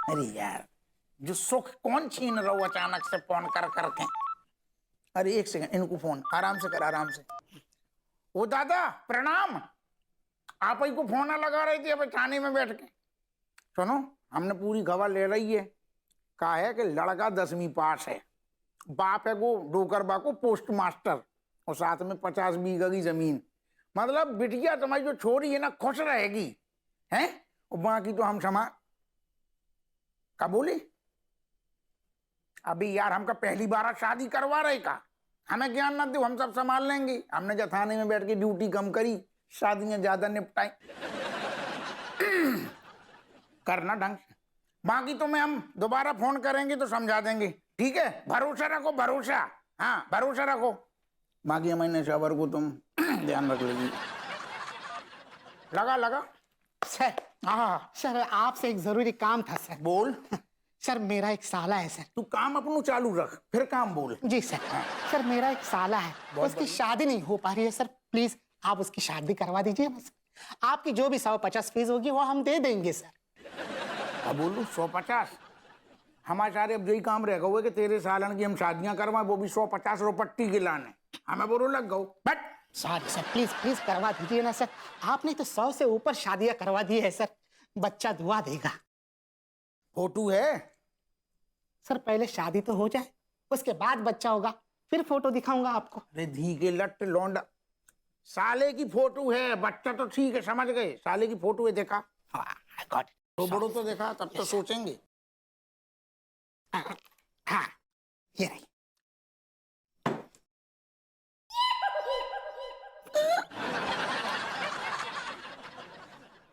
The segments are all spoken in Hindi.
अरे यार, जो सुख कौन छीन रहा हो अचानक से फोन कर करके। अरे एक सेकंड, इनको फोन आराम से कर, आराम से। ओ दादा प्रणाम, आप ही को फोन लगा रही थी अब थाने में बैठ के। सुनो, हमने पूरी खबर ले रही है। कहा है कि लड़का 10वीं पास है, बाप है वो डोकरबा को पोस्ट मास्टर, और साथ में 50 बीघा की जमीन। मतलब बिटिया तुम्हारी जो छोरी है ना खुश रहेगी, हैं? और बाकी तो हम समा का बोले। अभी यार हमका पहली बार शादी करवा रहे का, हमें ज्ञान ना दो, हम सब संभाल लेंगे। हमने जो थाने में बैठ के ड्यूटी कम करी, शादियां ज्यादा निपटाई। करना ढंग से, बाकी तो मैं हम दोबारा फोन करेंगे तो समझा देंगे, ठीक है? भरोसा रखो, भरोसा, हाँ भरोसा रखो। बाकी महीने शावर को तुम ध्यान रख लेगी। लगा लगा सर। हाँ सर आपसे एक जरूरी काम था सर। बोल। सर मेरा एक साला है सर। तू काम अपनों चालू रख, फिर काम बोल। जी सर। सर मेरा एक साला है, उसकी शादी नहीं हो पा रही है सर, प्लीज आप उसकी शादी करवा दीजिए बस। आपकी जो भी 150 फीस होगी वो हम दे देंगे सर। अब बोलू 150? हमारे सारे अब यही काम रहेगा हुए कि तेरे सालन की हम शादियां करवाएं, वो भी 150 रुपट्टी के लाने। हमें बोलो लग go but. Sorry sir, please please करवा दीजिए ना सर। आपने तो 100 से ऊपर शादियां करवा दी है सर, बच्चा दुआ देगा। फोटो है? सर पहले शादी तो हो जाए, उसके बाद बच्चा होगा, फिर फोटो दिखाऊंगा आपको। अरे धी के लट लौंडा, साले की फोटो है, बच्चा तो ठीक है समझ गए, साले की फोटो है देखा? हाँ तो बड़ो तो देखा, तब तो सोचेंगे। हाँ ये रही।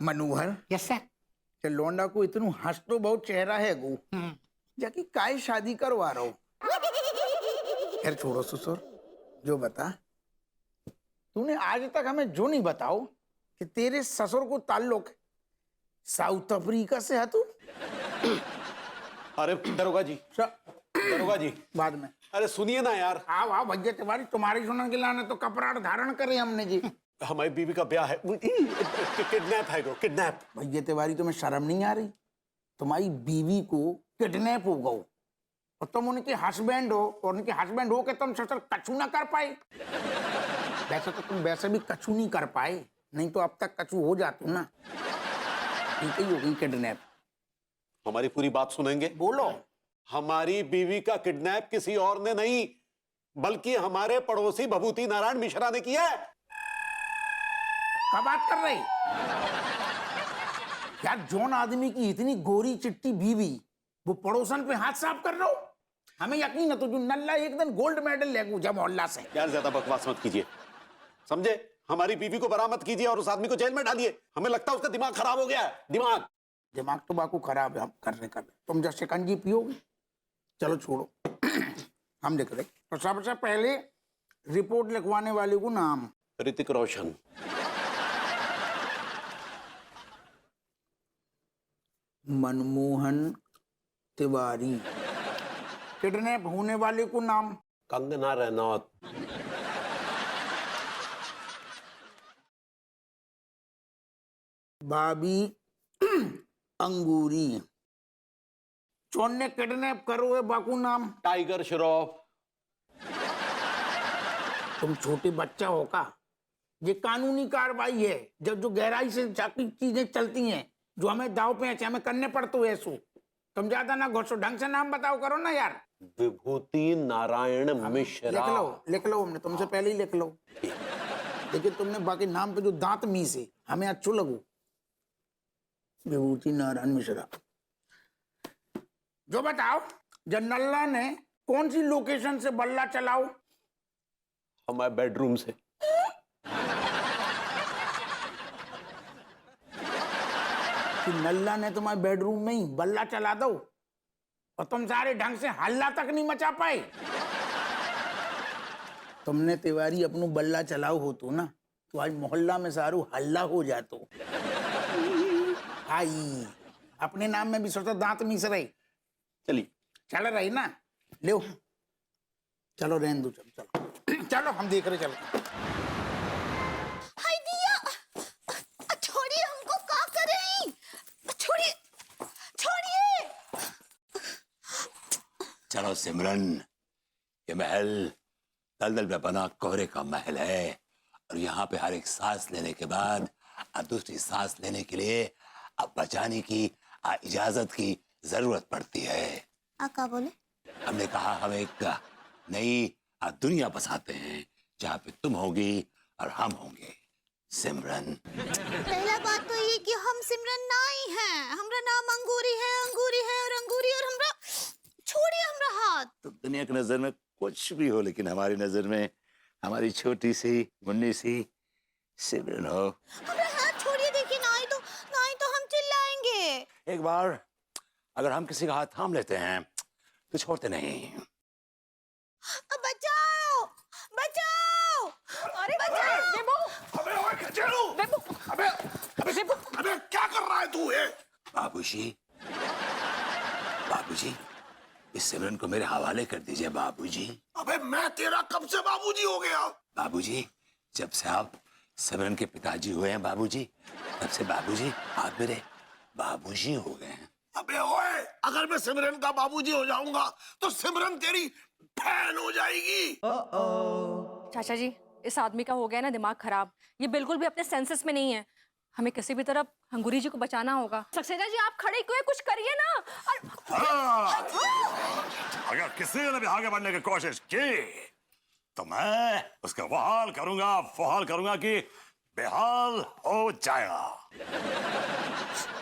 मनोहर, यस सर। ते लौंडा को इतनु हंस तो बहुत चेहरा है गो, जाकी काय शादी करवा रहा हो? खैर छोड़ो ससुर, जो बता, तूने आज तक हमें जो नहीं बताओ कि तेरे ससुर को ताल्लुक साउथ अफ्रीका से है तू? अरे दरोगा जी, दरोगा जी, बाद में। अरे सुनिए ना यार। आओ आओ भैया तिवारी, तुम्हारी सुनने के लाने तो कपड़ा धारण करे हमने जी। हमारी बीवी का ब्याह है, किडनैप है, किडनैप। भैया तिवारी तुम्हें शर्म नहीं आ रही? तुम्हारी बीवी को किडनैप हो गओ और तुम उनके हस्बैंड हो, और उनके हस्बैंड हो के तुम ससुर कछु ना कर पाए। वैसे तो तुम वैसे भी कछु नहीं कर पाए, नहीं तो अब तक कछु हो जाती ना। ठीक ही होगी किडनैप। हमारी पूरी बात सुनेंगे? बोलो। हमारी बीवी का किडनैप किसी और ने नहीं, बल्कि हमारे पड़ोसी भभूति नारायण मिश्रा ने किया है। क्या बात कर रही यार? जौन आदमी की इतनी गोरी चिट्टी बीवी, वो पड़ोसन पे हाथ साफ कर रहा हो? हमें यकीन है तो जो नल्ला एक दिन गोल्ड मेडल ले गया मोहल्ला से। यार ज्यादा बकवास मत कीजिए, समझे? हमारी बीवी को बरामद कीजिए और उस आदमी को जेल में डालिए। हमें लगता है उसका दिमाग खराब हो गया है। दिमाग तो बाकू खराब है, हम करने कर। तुम जब शिकंजी पियोगे, चलो छोड़ो। हम लिख रहे। तो सबसे पहले रिपोर्ट लिखवाने वाले को नाम? ऋतिक रोशन। मनमोहन तिवारी। किडनैप होने वाले को नाम? कंगना रनौत। बाबी अंगूरी। चौन ने किडनैप करो है बाकू नाम? टाइगर श्रॉफ। तुम छोटे बच्चा हो का? ये कानूनी कार्रवाई है, जब जो गहराई से जाती चीजें चलती हैं, जो हमें दाव पे हमें करने पड़ते हैं। ऐसो तुम ज्यादा ना घोषो, ढंग से नाम बताओ करो ना यार। विभूति नारायण मिश्रा। लिख लो, हमने तुमसे पहले ही लिख लो। लेकिन तुमने बाकी नाम पे जो दांत मी से हमें अच्छो लगो। विभूति नारायण मिश्रा। जो बताओ, जनल्ला ने कौन सी लोकेशन से बल्ला चलाओ? हमारे बेडरूम से। कि नल्ला ने तुम्हारे बेडरूम में ही बल्ला चला दो और तुम सारे ढंग से हल्ला तक नहीं मचा पाए? तुमने तिवारी अपनो बल्ला चलाओ हो तो ना, तो आज मोहल्ला में सारू हल्ला हो जातो। आई अपने नाम में भी सोचो दांत मीस रही। चलिए चल रही ना, लो चलो रहने दो, चलो चलो चलो हम देख रहे, चलो। हाय दिया, छोड़िए हमको, क्या कर रही? छोड़िए छोड़िए। चलो सिमरन, ये महल दलदल में बना कोहरे का महल है और यहाँ पे हर एक सांस लेने के बाद अब दूसरी सांस लेने के लिए अब बचाने की इजाजत की जरूरत पड़ती है। क्या बोले? हमने कहा हम एक नई दुनिया बसाते हैं जहाँ पे तुम होगी और हम होंगे सिमरन। पहला बात तो ये कि हम सिमरन नाई हैं। हमरा नाम अंगूरी है और अंगूरी और हमरा छोड़िए हमरा हाथ। तो दुनिया की नजर में कुछ भी हो लेकिन हमारी नजर में हमारी छोटी सी मुन्नी सी सिमरन हो। हमरा हाथ छोड़िए, देखिए नाई तो हम चिल्लाएंगे। एक बार अगर हम किसी का हाथ थाम लेते हैं तो छोड़ते नहीं। बचाओ बचाओ, अरे बचाओ। अबे ओए खचेड़ू! अबे क्या कर रहा है तू ये? बाबूजी, बाबूजी इस सिमरन को मेरे हवाले कर दीजिए बाबूजी। अबे मैं तेरा कब से बाबूजी हो गया? बाबूजी जब से आप सिमरन के पिताजी हुए हैं बाबूजी, तब से बाबूजी आप मेरे बाबूजी हो गए हैं। अबे ओए, अगर मैं सिमरन का बाबूजी हो जाऊंगा तो सिमरन तेरी बहन हो जाएगी। चाचा जी, इस आदमी का हो गया ना दिमाग खराब। ये बिल्कुल भी अपने सेंसेस में नहीं है। हमें किसी भी तरह अंगूरी जी को बचाना होगा। सक्सेना जी आप खड़े क्यों हैं? कुछ करिए ना। अगर किसी ने भी आगे बढ़ने की कोशिश की तो मैं उसका वो हाल करूंगा कि बेहाल हो जाएगा।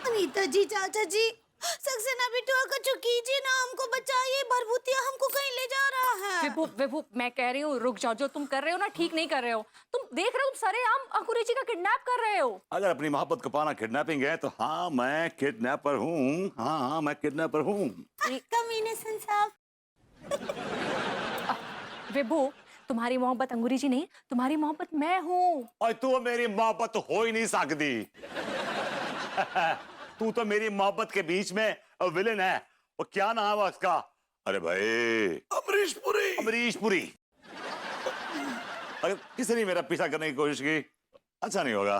अनीता जी, चाचा जी, सक्सेना बिटुआ का जो कीजिए ना, हमको बचाइए। भरभूतिया हमको कहीं ले जा रहा है। विभू मैं कह रही हूँ रुक जाओ। जो तुम कर रहे हो ना ठीक नहीं कर रहे हो। तुम देख रहे हो तुम सरेआम अंकुरी जी का किडनैप कर रहे हो। अगर अपनी मोहब्बत को पाना किडनैपिंग है तो हाँ मैं किडनैपर हूँ। हाँ मैं किडनैपर हूँ। कमीने साहब। विभू तुम्हारी मोहब्बत अंगूरी जी नहीं, तुम्हारी मोहब्बत मैं हूँ। और तू मेरी मोहब्बत हो ही नहीं सकती। तू तो मेरी मोहब्बत के बीच में विलेन है। वो क्या नाम है उसका? अरे भाई अमरीश पुरी। अमरीश पुरी। अगर किसी ने मेरा पीछा करने की कोशिश की अच्छा नहीं होगा।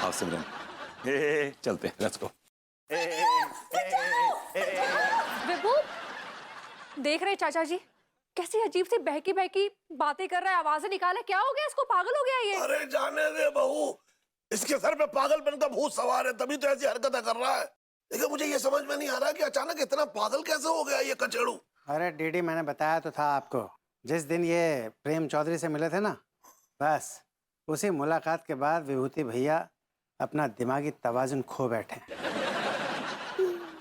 आओ सिमरन, चलते हैं, लेट्स गो। विभू देख रहे चाचा जी कैसी अजीब सी बहकी बहकी बातें कर रहा है, आवाजें निकाले। क्या हो गया इसको? पागल हो गया ये? अरे जाने दे बहू, इसके सर पे पागलपन का भूत सवार है, तभी तो ऐसी हरकतें कर रहा है। लेकिन मुझे ये समझ में नहीं आ रहा कि अचानक इतना पागल कैसे हो गया ये कचेड़ू। अरे डीडी, मैंने बताया तो था आपको, जिस दिन ये प्रेम चौधरी से मिले थे ना, बस उसी मुलाकात के बाद विभूति भैया अपना दिमागी तवाजुन खो बैठे।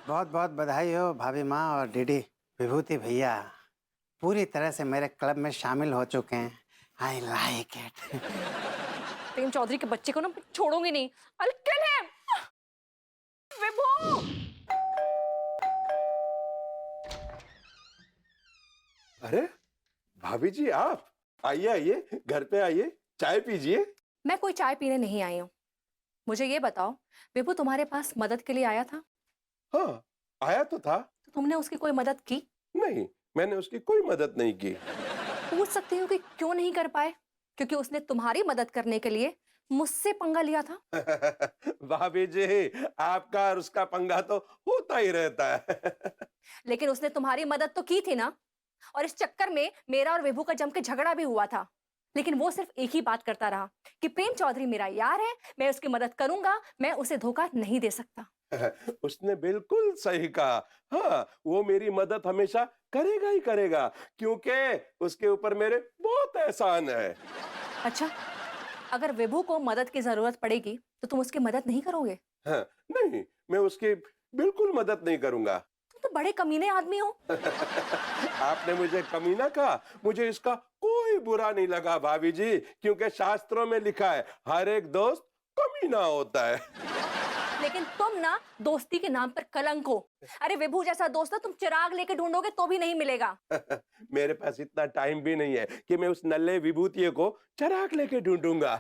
बहुत बहुत बधाई हो भाभी माँ और डीडी। विभूति भैया पूरी तरह से मेरे क्लब में शामिल हो चुके हैं। I like it. Prem Chaudhary के बच्चे को ना छोड़ूंगी नहीं। I'll kill him! विभू! अरे भाभी जी, आप आइए आइए, घर पे आइए, चाय पीजिए। मैं कोई चाय पीने नहीं आई हूँ। मुझे ये बताओ विभू तुम्हारे पास मदद के लिए आया था? हाँ आया तो था। तो तुमने उसकी कोई मदद की? नहीं, मैंने उसकी कोई मदद नहीं की। पूछ सकती हूँ कि क्यों नहीं कर पाए? क्योंकि उसने तुम्हारी मदद करने के लिए मुझसे पंगा लिया था। भाभी जी, आपका और उसका पंगा तो होता ही रहता है। लेकिन उसने तुम्हारी मदद तो की थी ना। और इस चक्कर में मेरा और विभू का जम के झगड़ा भी हुआ था। लेकिन वो सिर्फ एक ही बात करता रहा कि प्रेम चौधरी मेरा यार है, मैं उसकी मदद करूंगा, मैं उसे धोखा नहीं दे सकता। उसने बिल्कुल सही कहा। हाँ, वो मेरी मदद हमेशा करेगा ही करेगा, क्योंकि उसके ऊपर मेरे बहुत एहसान है। अच्छा, अगर विभू को मदद की जरूरत पड़ेगी तो तुम उसकी मदद नहीं करोगे? हाँ, नहीं, मैं उसकी बिल्कुल मदद नहीं करूंगा। तुम तो बड़े कमीने आदमी हो। आपने मुझे कमीना कहा, मुझे इसका कोई बुरा नहीं लगा भाभी जी, क्योंकि शास्त्रों में लिखा है हर एक दोस्त कमीना होता है। लेकिन तुम ना दोस्ती के नाम पर कलंक हो। अरे विभू जैसा दोस्त ना तुम चिराग लेके ढूंढोगे तो भी नहीं मिलेगा। मेरे पास इतना टाइम भी नहीं है कि मैं उस नल्ले विभूतिये को चिराग लेके ढूंढूंगा।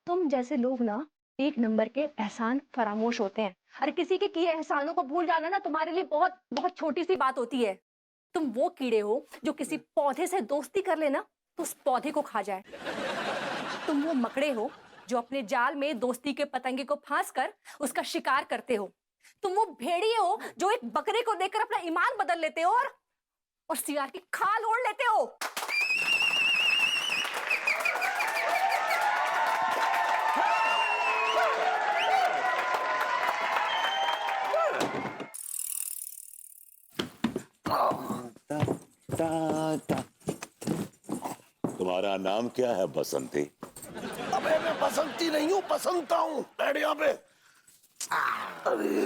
तुम जैसे लोग ना एक नंबर के एहसान फरामोश होते हैं। अरे किसी के किए एहसानों को भूल जाना ना तुम्हारे लिए बहुत बहुत छोटी सी बात होती है। तुम वो कीड़े हो जो किसी पौधे से दोस्ती कर लेना तो उस पौधे को खा जाए। तुम वो मकड़े हो जो अपने जाल में दोस्ती के पतंगे को फांस कर उसका शिकार करते हो। तुम वो भेड़िए हो जो एक बकरे को देखकर अपना ईमान बदल लेते हो और सियार की खाल ओढ़ लेते हो। तुम्हारा नाम क्या है बसंती? अबे मैं बसंती नहीं हूँ, बसंता हूँ। बैठ यहाँ पे। अरे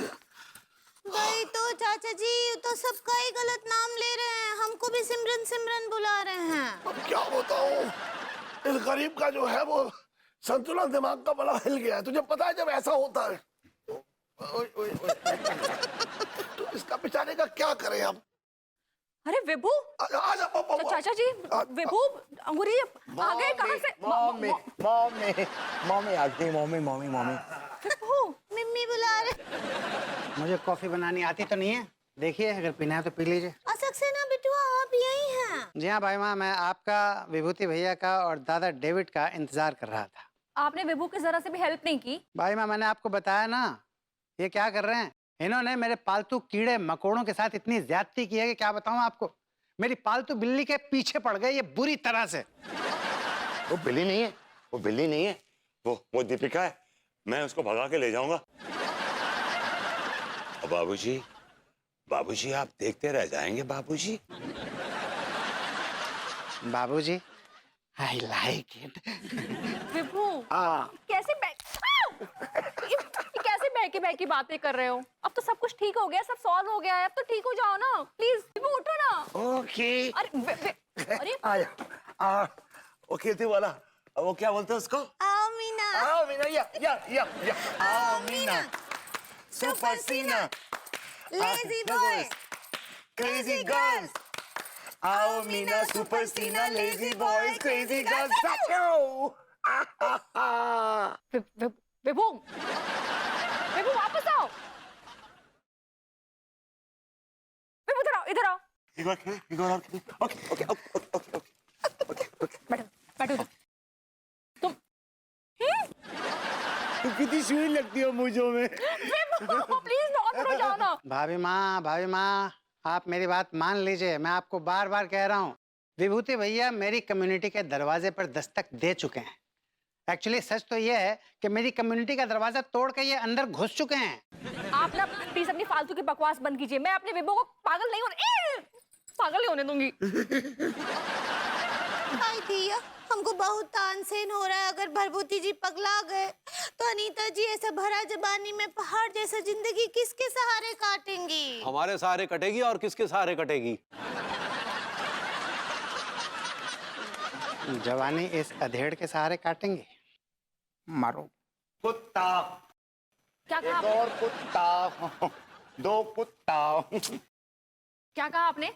भाई तो चाचा जी तो सबका ही गलत नाम ले रहे हैं, हमको भी सिमरन सिमरन बुला रहे हैं। अब क्या बताऊँ, इस गरीब का जो है वो संतुलन दिमाग का बड़ा हिल गया है। तुझे पता है जब ऐसा होता है ओए, ओए, ओए। तो इसका बेचारे का क्या करें अब? अरे विभू, आजा तो चाचा जी, विभू अंगूरी आ गए कहाँ से? मम्मी आ गई। मम्मी विभू, मम्मी बुला रहे। मुझे कॉफी बनानी आती तो नहीं है, देखिए अगर पीना है तो पी लीजिए। सक्सेना बिटुआ आप यही हैं? जी हाँ भाई माँ, मैं आपका, विभूति भैया का और दादा डेविड का इंतजार कर रहा था। आपने विभू की जरा से भी हेल्प नहीं की। भाई माँ, मैंने आपको बताया ना, ये क्या कर रहे हैं, इन्होंने मेरे पालतू कीड़े मकोड़ों के साथ इतनी ज्यादती की है कि क्या बताऊं आपको। मेरी पालतू बिल्ली के पीछे पड़ गए ये बुरी तरह से। वो बिल्ली नहीं है, वो बिल्ली नहीं है, वो दीपिका है। मैं उसको भगा के ले जाऊंगा। बाबूजी, बाबूजी आप देखते रह जाएंगे बाबूजी। बाबूजी, आई लाइक इट। विभू, कैसे कैसे बहकी बातें कर रहे हो? अब तो सब कुछ ठीक हो गया, सब सॉल्व हो गया है, अब तो ठीक हो जाओ ना प्लीज। विभू उठो ना। ओके। अरे आया वो खेती वाला, वो क्या बोलते हैं उसको? आओ मीना। आओ मीना, या आओ मीना, सुपर सीना, लेजी बॉय, क्रेजी गर्ल्स। आओ मीना, सुपर सीना, लेजी बॉयज, क्रेजी गर्ल्स। विभू, विभू वापस आओ। विभू इधर आओ। ओके। बैठो इधर। तुम कितनी स्वीट लगती हो मुझे में। विभू प्लीज नॉट हो जाओ ना। भाभी माँ, आप मेरी बात मान लीजिए। मैं आपको बार बार कह रहा हूँ, विभूति भैया मेरी कम्युनिटी के दरवाजे पर दस्तक दे चुके हैं। एक्चुअली सच तो ये है कि मेरी कम्युनिटी का दरवाजा तोड़ के ये अंदर घुस चुके हैं। आप ना प्लीज अपनी फालतू की बकवास बंद कीजिए। मैं अपने विभू को पागल नहीं होने दूंगी। हाय भैया, हमको बहुत तानसेन हो रहा है। अगर भरभूति जी पगला गए तो अनीता जी ऐसा भरा जबानी में पहाड़ जैसा जिंदगी किसके सहारे काटेंगी? हमारे सहारे कटेगी और किसके सहारे कटेगी? जवानी इस अधेड़ के सहारे काटेंगे। मारो कुत्ता, क्या कहा? और कुत्ता, दो कुत्ता। क्या कहा आपने?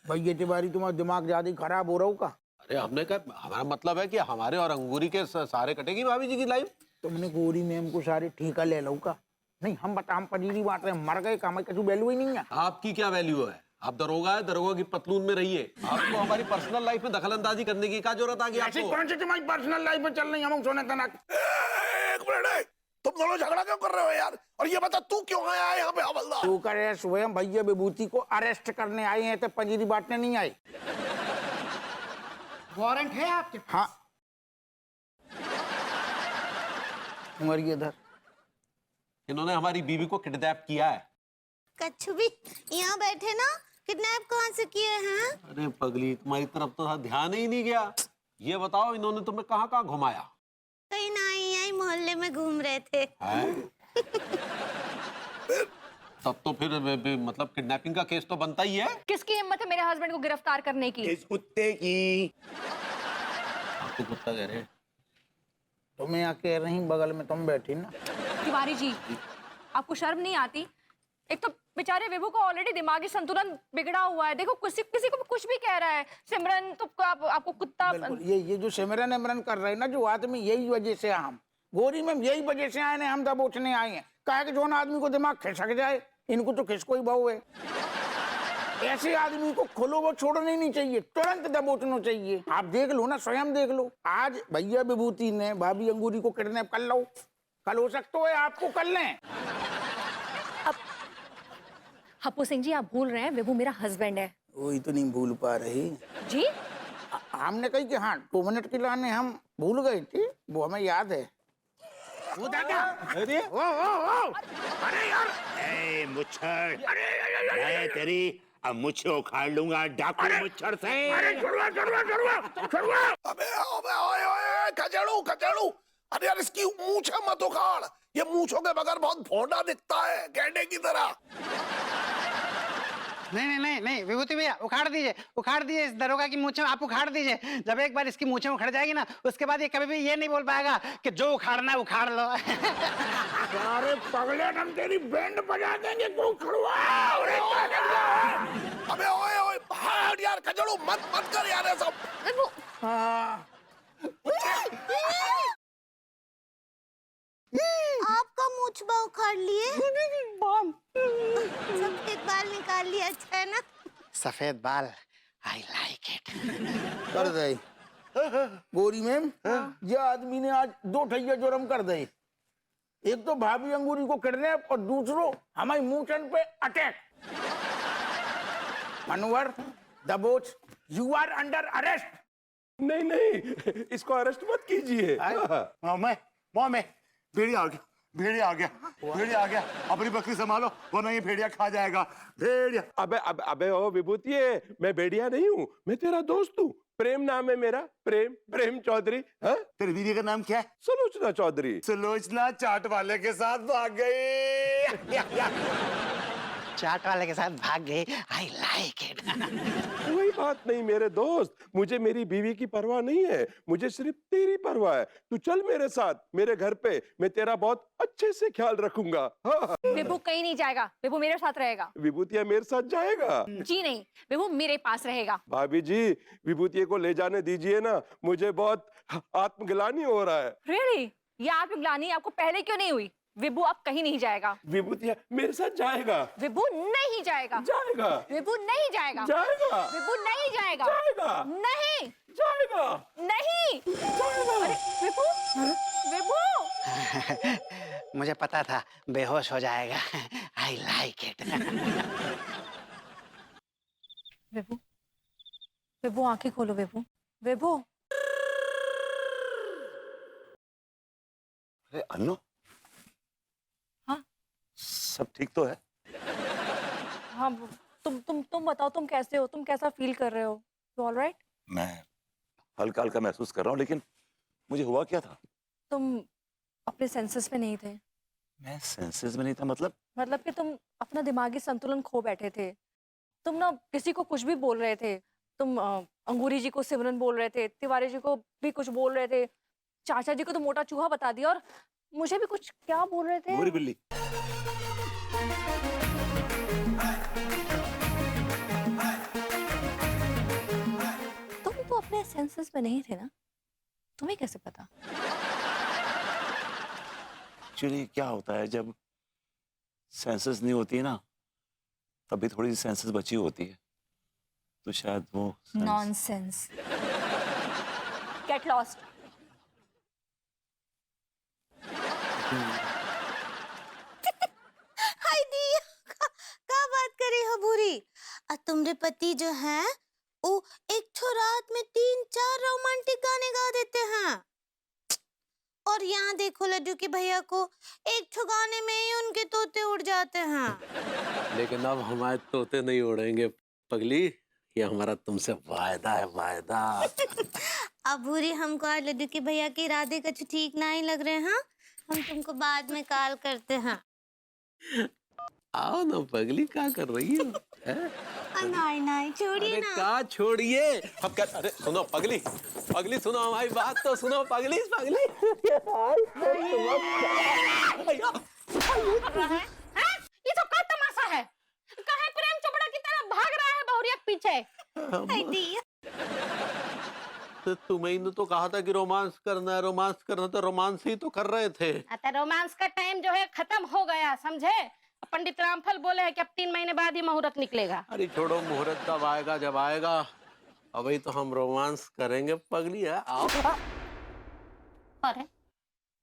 भाई ये तिवारी तुम्हारा दिमाग ज्यादा खराब हो रहा होगा। अरे हमने कहा, हमारा मतलब है कि हमारे और अंगूरी के सहारे कटेगी भाभी जी की लाइफ। तुमने गोरी मैम को सारे ठीका ले लो का? नहीं, हम बता, हम पनीरी बांट रहे हैं, मर गए, काम का वैल्यू ही नहीं है। आपकी क्या वैल्यू है? आप दरोगा है, दरोगा की पतलून में रहिए। आपको हमारी पर्सनल लाइफ में दखलंदाजी करने की क्या जरूरत आ गई ऐसी आपको? कौन सी तुम्हारी पर्सनल लाइफ में चल रही है? हम सोने तनक। एक मिनट, तुम दोनों झगड़ा क्यों कर रहे हो यार? और ये बता तू क्यों आया है यहाँ पे हवलदार? तू करे स्वयं भैया विभूति को अरेस्ट करने आए हैं, तो पंजीरी बांटने नहीं आए। वारंट है आपके? हाँ, मरिए इधर। इन्होंने हमारी बीवी को किडनैप किया है। कच्छु भी यहाँ बैठे ना, किडनैप कहाँ से किए हैं? अरे पगली, तुम्हारी तरफ तो ध्यान ही नहीं गया। ये बताओ, इन्होंने तुम्हें कहाँ कहाँ घुमाया? कहीं ना यही मोहल्ले में घूम रहे थे। तब तो फिर मतलब किडनैपिंग का केस तो बनता ही है। किसकी हिम्मत है मेरे हस्बैंड को गिरफ्तार करने की? इस कुत्ते की। आपको कुत्ता कह रहे? तुम्हें यहाँ कह रही, बगल में तुम बैठी ना। तिवारी जी, आपको शर्म नहीं आती? एक तो बेचारे विभू का ऑलरेडी दिमागी संतुलन बिगड़ा हुआ है। देखो किसी को कुछ भी कह रहा है। सिमरन तो आपको कुत्ता। ये जो सिमरन इमरन कर रहे हैं ना जो आदमी, यही वजह से हम गोरी में यही वजह से आए हैं। हम दबोचने आए हैं, कहा कि जो आदमी को दिमाग खिसक जाए, इनको तो खिसको ही बहु है। ऐसे आदमी को खुलो वो छोड़ना ही नहीं चाहिए, तुरंत दबोचना चाहिए। आप देख लो ना, स्वयं देख लो। आज भैया विभूति ने भाभी अंगूरी को किडनैप कर लो, कल हो सकता है आपको कर लें। हप्पू सिंह जी, आप भूल रहे हैं विभू मेरा हस्बैंड है। वही तो नहीं भूल पा रही जी। हमने कही कि हाँ 2 मिनट के लाने हम भूल गए थे, वो हमें याद है। वो दादा, अरे अरे यार, ए मुच्छर, मैं तेरी अब मुझे उखाड़ लूंगा डाकू मुच्छर से। अबे अबे ओए ओए खचेड़ू खचेड़ू, अरे यार इसकी मूंछें मत उखाड़, ये मूंछों के बगैर बहुत भोंडा दिखता है, गैंडे की तरह। नहीं विभूति भैया उखाड़ दीजिए इस दरोगा की मूंछें आप उखाड़ दीजिए। जब एक बार इसकी मूंछें उखड़ जाएगी ना, उसके बाद ये कभी भी ये नहीं बोल पाएगा कि जो उखाड़ना है उखाड़ लो। अरे पगले, हम तेरी बैंड बजा देंगे, तू खड़वा। अबे ओए ओए भाग यार खचेड़ू, मत मत कर यार ये सब। आपका मूंछबा उखाड़ लिए, सफेद बाल निकाल लिए, अच्छा है ना? सफेद बाल, आई लाइक इट। कर दे गोरी मैम, ये आदमी ने आज 2 ठैया जुर्म कर दे। एक तो भाभी अंगूरी को किडनैप और दूसरो हमारी मूंछन पे अटैक। मनोहर दबोच, यू आर अंडर अरेस्ट। नहीं नहीं, इसको अरेस्ट मत कीजिए। मैं भेड़िया आ गया, अपनी बकरी संभालो वरना ये भेड़िया खा जाएगा। भेड़िया। अबे ओ विभूति, मैं भेड़िया नहीं हूँ, मैं तेरा दोस्त हूँ। प्रेम नाम है मेरा, प्रेम चौधरी। हाँ? तेरे बीवी का नाम क्या है? सुलोचना चौधरी। सुलोचना चाट वाले के साथ भाग गई। चाट वाले के साथ भाग गई, आई लाइक इट। कोई बात नहीं मेरे दोस्त, मुझे मेरी बीवी की परवाह नहीं है, मुझे सिर्फ तेरी परवाह है। तू चल मेरे साथ मेरे घर पे, मैं तेरा बहुत अच्छे से ख्याल रखूंगा। हाँ। विभू कहीं नहीं जाएगा, विभू मेरे साथ रहेगा। विभूतिया मेरे साथ जाएगा? जी नहीं, विभू मेरे पास रहेगा। भाभी जी, विभूतिया को ले जाने दीजिए ना, मुझे बहुत आत्मग्लानि हो रहा है। रियली? ये आत्मग्लानि आपको पहले क्यों नहीं हुई? विभू अब कहीं नहीं जाएगा। विभूतिया मेरे साथ जाएगा। विभू नहीं जाएगा। जाएगा। विभू नहीं जाएगा। जाएगा। विभू नहीं जाएगा। जाएगा। नहीं जाएगा। नहीं जाएगा। अरे विभू विभू, मुझे पता था बेहोश हो जाएगा, आई लाइक इट। विभू विभू आंखें खोलो। विभू विभू। अरे अन्नो, हाँ सब ठीक तो है? हाँ, तुम बताओ, तुम कैसे हो? तुम कैसा फील कर रहे हो? You all right? मैं हल्का हल्का महसूस कर रहा हूँ, लेकिन मुझे हुआ क्या था? तुम अपने सेंसेस में नहीं थे। मैं सेंसेस में नहीं था? मतलब कि तुम अपना दिमागी संतुलन खो बैठे थे। तुम ना किसी को कुछ भी बोल रहे थे। तुम अंगूरी जी को सिमरन बोल रहे थे, तिवारी जी को भी कुछ बोल रहे थे, चाचा जी को तो मोटा चूहा बता दिया, और मुझे भी कुछ क्या बोल रहे थे? गोरी बिल्ली। तुम तो अपने सेंसेस में नहीं थे ना, तुम्हें कैसे पता? एक्चुअली क्या होता है, जब सेंसेस नहीं होती है ना, तभी थोड़ी सी सेंसेस बची होती है, तो शायद वो नॉनसेंस। Get lost. हाय दी, का बात करे हो बुरी? तुम्हारे पति जो है वो एक तो रात में 3-4 रोमांटिक गाने गा देते हैं, और यहाँ देखो लड्डू के भैया को एक तो गाने में ही उनके तोते उड़ जाते हैं। लेकिन अब हमारे तोते नहीं उड़ेंगे पगली, ये हमारा तुमसे वायदा है, वायदा। अब बुरी, हमको आज लड्डू के भैया के इरादे कुछ ठीक नहीं लग रहे हैं, हम तुमको बाद में कॉल करते हैं। आओ ना पगली, क्या कर रही हो? नहीं नहीं छोड़िए अरे ना। क्या छोड़िए, हम कर, अरे सुनो पगली, पगली सुनो हमारी बात तो सुनो पगली, पगली। ये तो क्या तमाशा है? कहाँ प्रेम चोपड़ा की तरह भाग रहा है बहुरिया के पीछे? हाय दी, तो तुम्हें तो कहा था कि रोमांस करना है, रोमांस करना, तो रोमांस ही तो कर रहे थे। रोमांस का टाइम जो है खत्म हो गया, समझे? पंडित रामफल बोले हैं कि अब 3 महीने बाद ही मुहूर्त निकलेगा। अरे छोड़ो, मुहूर्त तब आएगा जब आएगा। अभी तो हम रोमांस करेंगे पगली है। आओ। और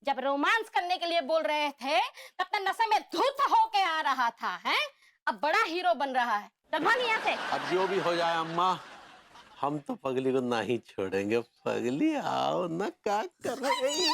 जब रोमांस करने के लिए बोल रहे थे तब तक नशे में धुत होके आ रहा था, हैं? अब बड़ा हीरो बन रहा है। चल भाग यहाँ से। अब जो भी हो जाए अम्मा, हम तो पगली को नहीं छोड़ेंगे। पगली आओ ना, क्या कर रही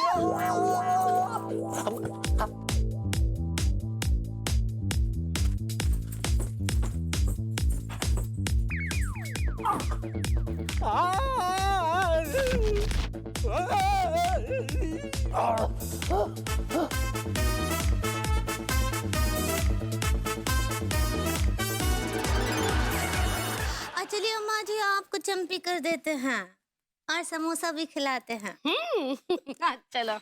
चलिए अम्मा जी, आपको चंपी कर देते हैं और समोसा भी खिलाते हैं। चलो।